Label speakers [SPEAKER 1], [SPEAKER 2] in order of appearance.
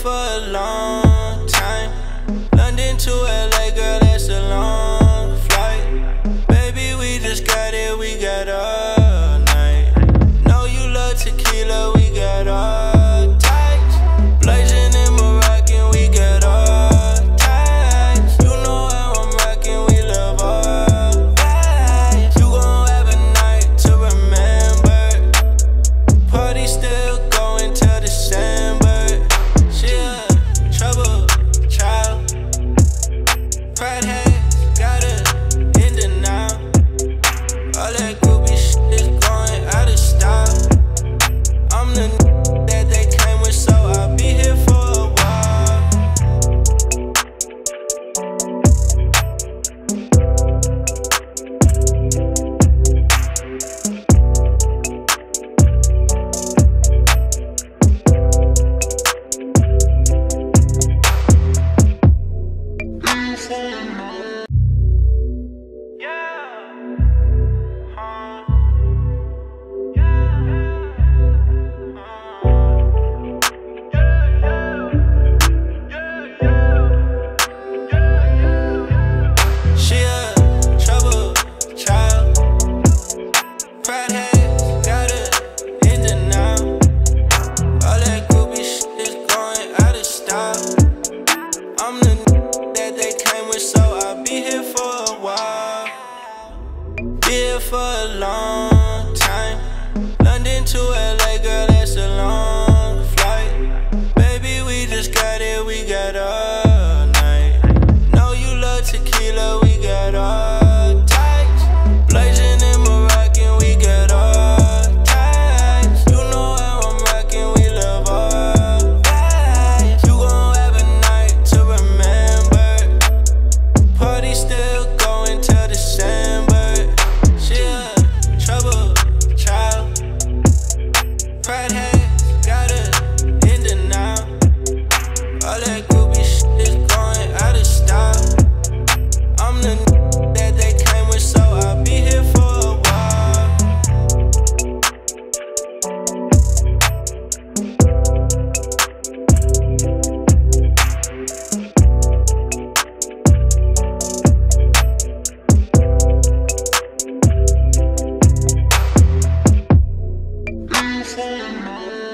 [SPEAKER 1] for a long time. London to LA, girl, that's a long flight. Baby, we just got it, we got all night. Know you love tequila, we got all types. Blazing in Moroccan, we got all types. You know how I'm rocking, we love all vibes. You gon' have a night to remember. Party still going till December. She a trouble child. Pride has got her in denial. All that groupie shit is going out of style. I'm the that they came with, so I'll be here for a while. She a trouble child. Pride has got her in denial. All that groupie shit is going out of style. I'm the that they came with, so I'll be here for a while. Be here for a long time. London to LA, girl, that's a long flight. Baby, we just got it, we got all night. Know you love tequila, we got all types. Blazing in Moroccan, we got all types. You know how I'm rocking, we love all vibes. You gon' have a night to remember. Party still going till December. She a trouble child. Pride has got her in denial. All that groupie shit is going out of style. I'm the that they came with, so I'll be here for a while.
[SPEAKER 2] Say no.